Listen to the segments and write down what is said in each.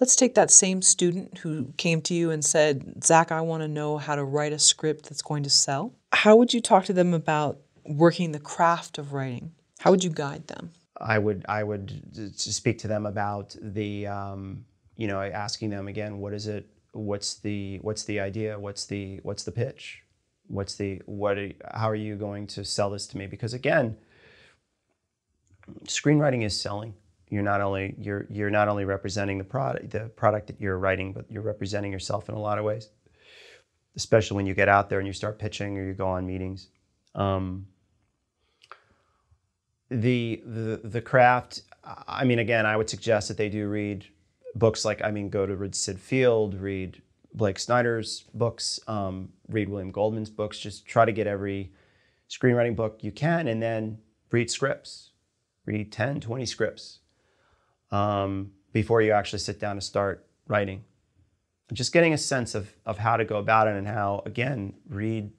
Let's take that same student who came to you and said, Zach, I want to know how to write a script that's going to sell. How would you talk to them about working the craft of writing? How would you guide them? I would speak to them about the, asking them again, what is it? What's the idea? What's the pitch? How are you going to sell this to me? Because again, screenwriting is selling. You're not only representing the product that you're writing, but you're representing yourself in a lot of ways, especially when you get out there and you start pitching or you go on meetings. The craft, I mean, again, I would suggest that they do read books like, go to read Sid Field, read Blake Snyder's books, read William Goldman's books, just try to get every screenwriting book you can, and then read scripts, read 10, 20 scripts before you actually sit down to start writing. Just getting a sense of how to go about it and how, again, read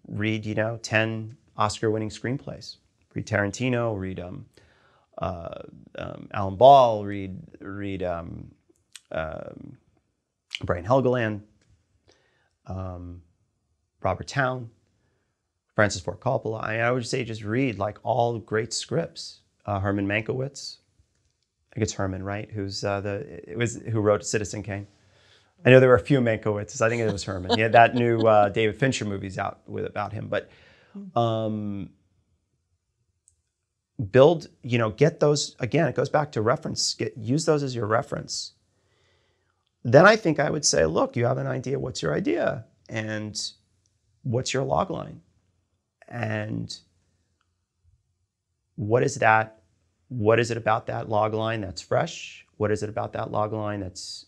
10 Oscar-winning screenplays. Read Tarantino, read Alan Ball, read Brian Helgeland, Robert Towne, Francis Ford Coppola. I would say just read like all great scripts. Herman Mankiewicz, I think it's Herman, right? Who wrote Citizen Kane. I know there were a few Mankiewicz's. I think it was Herman. He had that new David Fincher movies out about him. But build, get those, again, it goes back to reference. Use those as your reference. Then I think I would say, look, you have an idea. What's your idea? And what's your log line? And what is that? What is it about that log line that's fresh? What is it about that log line that's,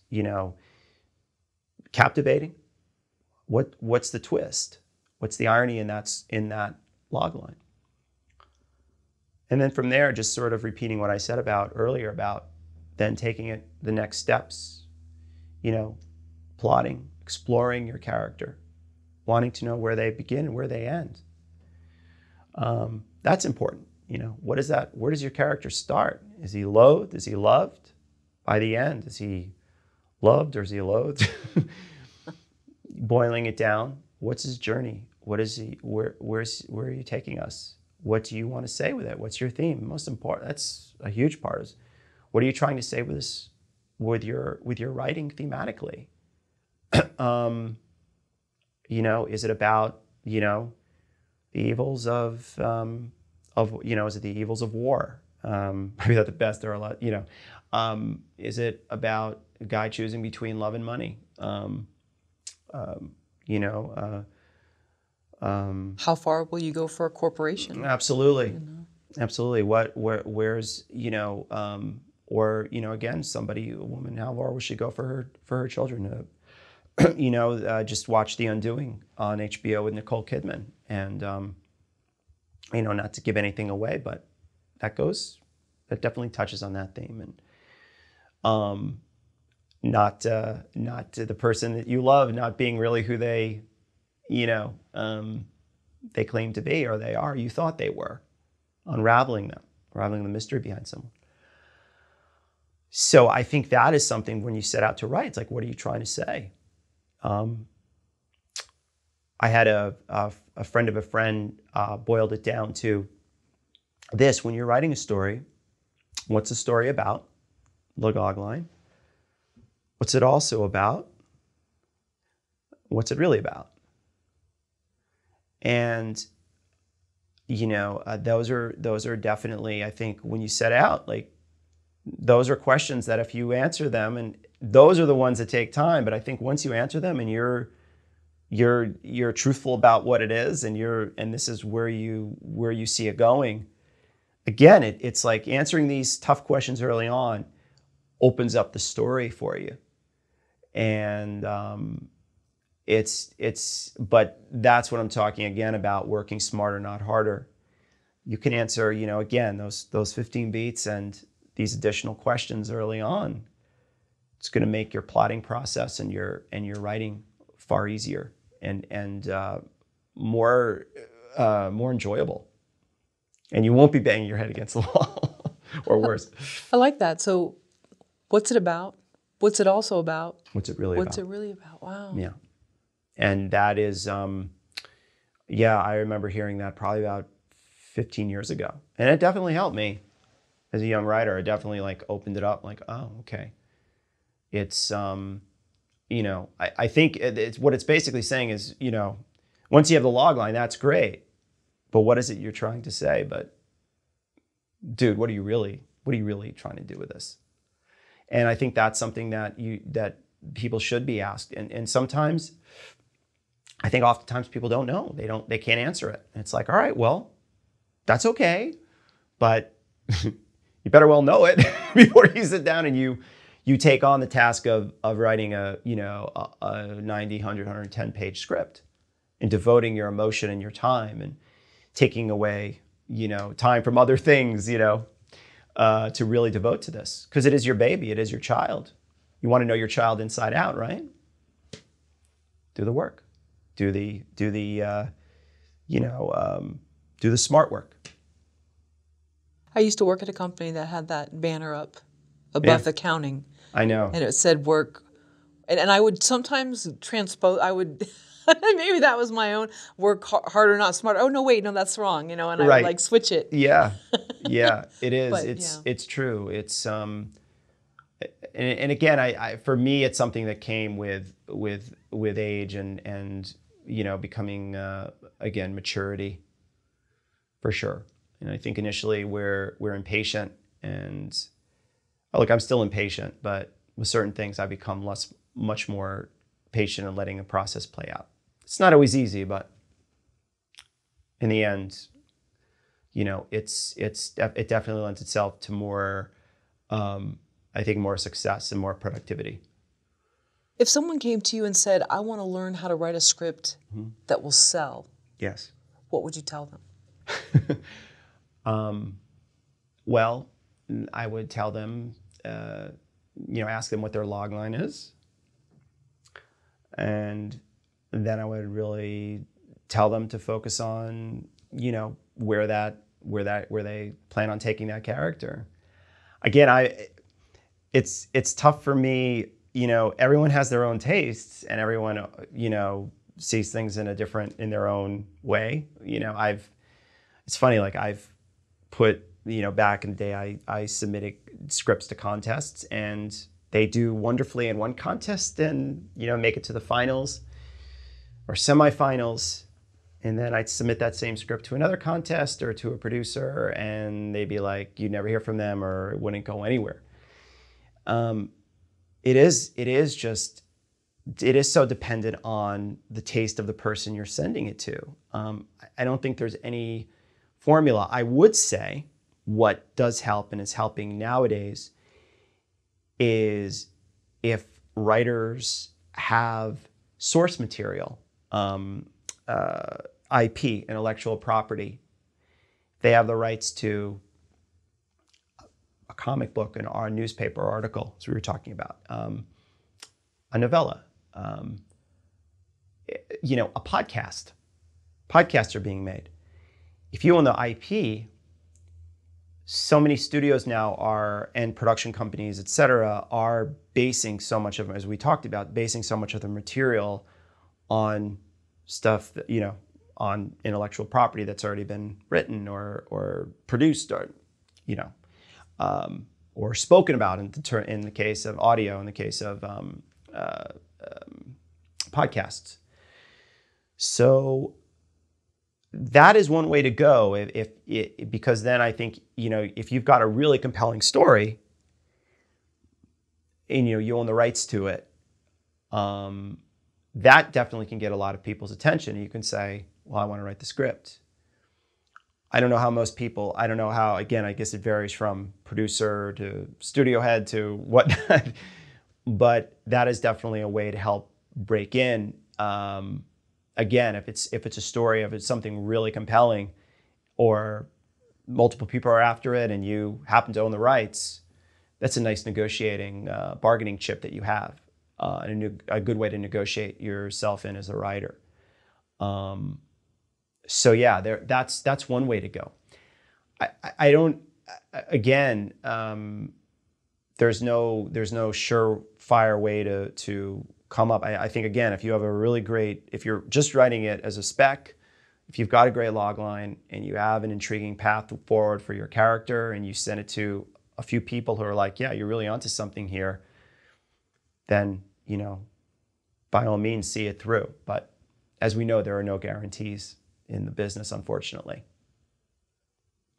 captivating? What's the twist? What's the irony in that log line? And then from there, just sort of repeating what I said earlier about then taking it the next steps, plotting, exploring your character, wanting to know where they begin and where they end. That's important. What is that? Where does your character start? Is he loathed? Is he loved? By the end, is he loved or is he loathed? Boiling it down, what's his journey? What is he? Where are you taking us? What do you want to say with it? What's your theme? Most important. That's a huge part. Is what are you trying to say with this? With your writing thematically? Is it about the evils of is it the evils of war? Maybe not the best. There are a lot. Is it about a guy choosing between love and money? How far will you go for a corporation? Absolutely. Absolutely. Where's, or, again, a woman, how far will she go for her children? Just watch The Undoing on HBO with Nicole Kidman. And, not to give anything away, but that definitely touches on that theme. And, not the person that you love not being really who they claim to be or they are, you thought they were, unraveling the mystery behind someone. So I think that is something when you set out to write, it's like, what are you trying to say? I had a friend of a friend boiled it down to this: when you're writing a story, what's the story about? The log line. What's it also about? What's it really about? And those are definitely, I think, when you set out, like, those are questions that if you answer them, and those are the ones that take time, but I think once you answer them and you're truthful about what it is, and this is where you see it going, again, it's like answering these tough questions early on opens up the story for you. And but that's what I'm talking again about, working smarter, not harder. You can answer, again, those 15 beats and these additional questions early on. It's going to make your plotting process and your writing far easier and more enjoyable. And you won't be banging your head against the wall or worse. I like that. So what's it about? What's it also about? What's it really What's about? it really about? Wow. Yeah. And that is, yeah, I remember hearing that probably about 15 years ago. And it definitely helped me as a young writer. It definitely like opened it up like, oh, okay. It's, you know, I think it's what it's basically saying is, you know, once you have the log line, that's great. But what is it you're trying to say? But dude, what are you really trying to do with this? And I think that's something that people should be asked. And sometimes, I think oftentimes people don't know. They can't answer it. And it's like, all right, well, that's okay. But you better well know it before you sit down and you take on the task of writing a 90, 100, 110 page script and devoting your emotion and your time and taking away, time from other things, to really devote to this. Because it is your baby, it is your child. You want to know your child inside out, right? Do the work. Do the smart work. I used to work at a company that had that banner up above accounting. I know. And it said work. And I would sometimes transpose, maybe that was my own work harder, not smarter. Oh, no, wait, no, that's wrong, and I would like switch it. Yeah, yeah, it is. But, it's true. It's, and again, I for me, it's something that came with age and becoming, again, maturity, for sure. And I think initially we're impatient, and look, I'm still impatient, but with certain things I've become much more patient in letting a process play out. It's not always easy, but in the end, it definitely lends itself to more, I think, more success and more productivity. If someone came to you and said, I want to learn how to write a script that will sell, yes, what would you tell them? Well, I would tell them, ask them what their log line is. And then I would really tell them to focus on, where they plan on taking that character. Again, it's tough for me, everyone has their own tastes and everyone, sees things in their own way. It's funny, like I've put, back in the day, I submitted scripts to contests and they do wonderfully in one contest and, make it to the finals or semifinals. And then I'd submit that same script to another contest or to a producer and they'd be like, you'd never hear from them or it wouldn't go anywhere. It is so dependent on the taste of the person you're sending it to. I don't think there's any formula. I would say what does help and is helping nowadays is if writers have source material, IP, intellectual property, they have the rights to a comic book, a newspaper article, as we were talking about, a novella, a podcast. Podcasts are being made. If you own the IP, so many studios now and production companies, et cetera, are basing so much of, as we talked about, basing so much of the material on stuff that, on intellectual property that's already been written or produced or spoken about in the case of audio, in the case of podcasts. So that is one way to go because then I think, if you've got a really compelling story and, you own the rights to it, that definitely can get a lot of people's attention. You can say, well, I want to write the script. I don't know how, again, I guess it varies from producer to studio head to whatnot, but that is definitely a way to help break in. Again, if it's a story, if it's something really compelling or multiple people are after it and you happen to own the rights, that's a nice negotiating, bargaining chip that you have, and a good way to negotiate yourself in as a writer. So yeah, that's one way to go. I don't, again, there's no surefire way to come up. I think, again, if you have a really great, if you're just writing it as a spec, if you've got a great log line and you have an intriguing path forward for your character and you send it to a few people who are like, yeah, you're really onto something here, then, by all means, see it through. But as we know, there are no guarantees in the business, unfortunately.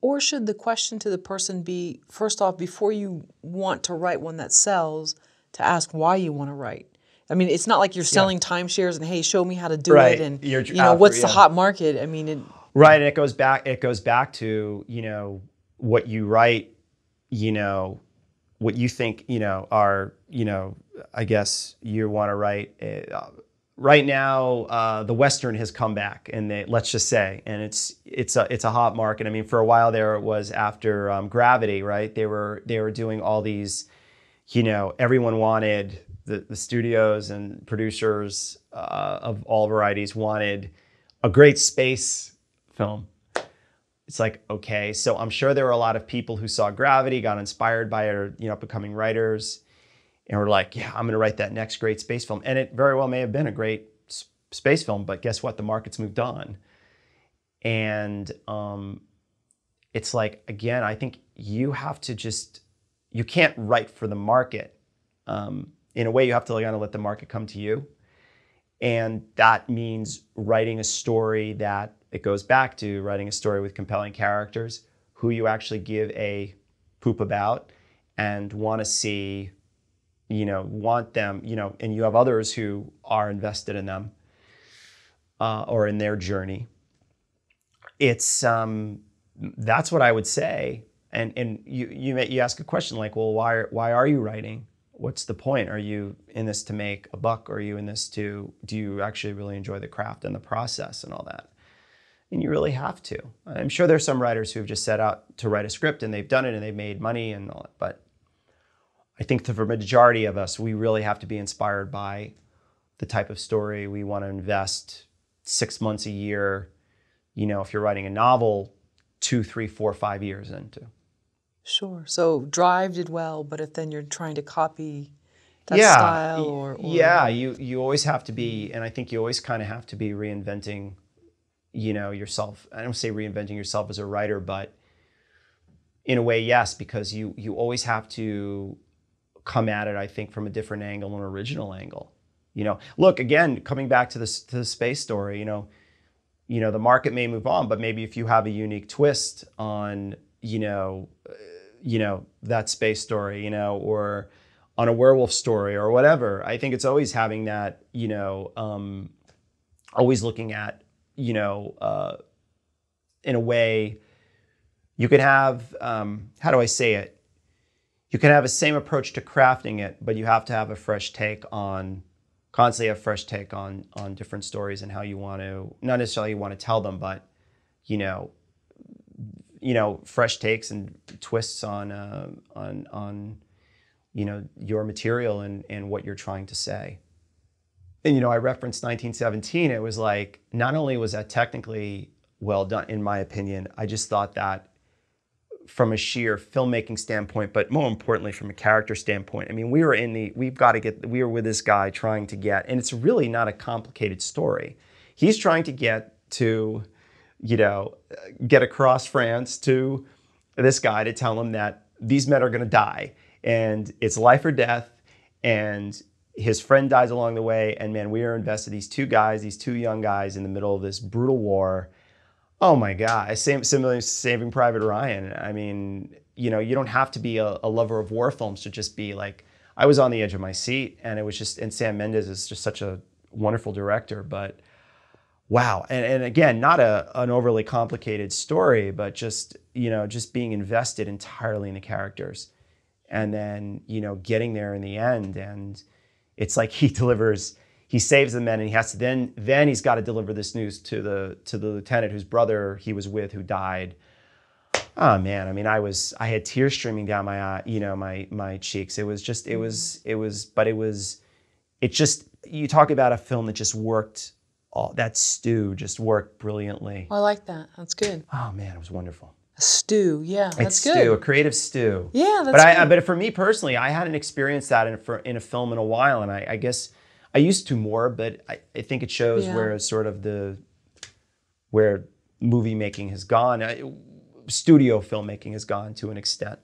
Or should the question to the person be, first off, before you want to write one that sells, to ask why you want to write? I mean, it's not like you're selling timeshares and, hey, show me how to do it, and what's the hot market. I mean, right, and it goes back to what you write, what you think are I guess you want to write. Right now, the Western has come back, and let's just say, and it's a hot market. I mean, for a while there, it was after Gravity, right? They were doing all these, everyone wanted. The studios and producers of all varieties wanted a great space film. It's like, okay, so I'm sure there were a lot of people who saw Gravity, got inspired by it, or becoming writers, and were like, yeah, I'm going to write that next great space film. And it very well may have been a great space film, but guess what? The market's moved on. And it's like, again, I think you have to you can't write for the market. In a way, you have to kind of let the market come to you. And that means writing a story that, it goes back to writing a story with compelling characters who you actually give a poop about and want to see, want them, and you have others who are invested in them or in their journey. It's, that's what I would say. And you ask a question like, well, why are you writing? What's the point? Are you in this to make a buck? Or are you in this do you actually really enjoy the craft and the process and all that? And you really have to. I'm sure there's some writers who've just set out to write a script and they've done it and they've made money and all that. But I think for the majority of us, we really have to be inspired by the type of story we want to invest 6 months a year. If you're writing a novel, 2, 3, 4, 5 years into. Sure. So Drive did well, but if then you're trying to copy that style or... Yeah, you always have to be, and I think you always kind of have to be reinventing, yourself. I don't say reinventing yourself as a writer, but in a way, yes, because you always have to come at it, I think, from a different angle, an original angle. Look, again, coming back to the space story, the market may move on, but maybe if you have a unique twist on, that space story, or on a werewolf story or whatever. I think it's always having that, always looking at, in a way, you can have, how do I say it? You can have the same approach to crafting it, but you have to have a fresh take on, constantly have a fresh take on different stories and how you want to, not necessarily you want to tell them, but, fresh takes and twists on your material and what you're trying to say. And, I referenced 1917. It was like, not only was that technically well done, in my opinion, I just thought that from a sheer filmmaking standpoint, but more importantly, from a character standpoint. I mean, we were with this guy trying to get, and it's really not a complicated story. He's trying to get to, get across France to this guy to tell him that these men are going to die and it's life or death, and his friend dies along the way, and man, we are invested, these two young guys in the middle of this brutal war. Oh my God, similarly Saving Private Ryan. I mean, you don't have to be a lover of war films to just be like, I was on the edge of my seat, and it was just, and Sam Mendes is just such a wonderful director, but wow. And again, not an overly complicated story, but just being invested entirely in the characters. And then, getting there in the end. And it's like he saves the men, and he has to, then he's got to deliver this news to the lieutenant whose brother he was with who died. Oh man. I mean, I had tears streaming down my eye, my cheeks. You talk about a film that just worked. That stew just worked brilliantly. I like that. That's good. Oh man, it was wonderful. A stew. Yeah, that's A good. creative stew. Yeah, that's good. But for me personally, I hadn't experienced that in a film in a while, and I guess I used to more, but I think it shows Yeah. where sort of where movie making has gone, studio filmmaking has gone to an extent.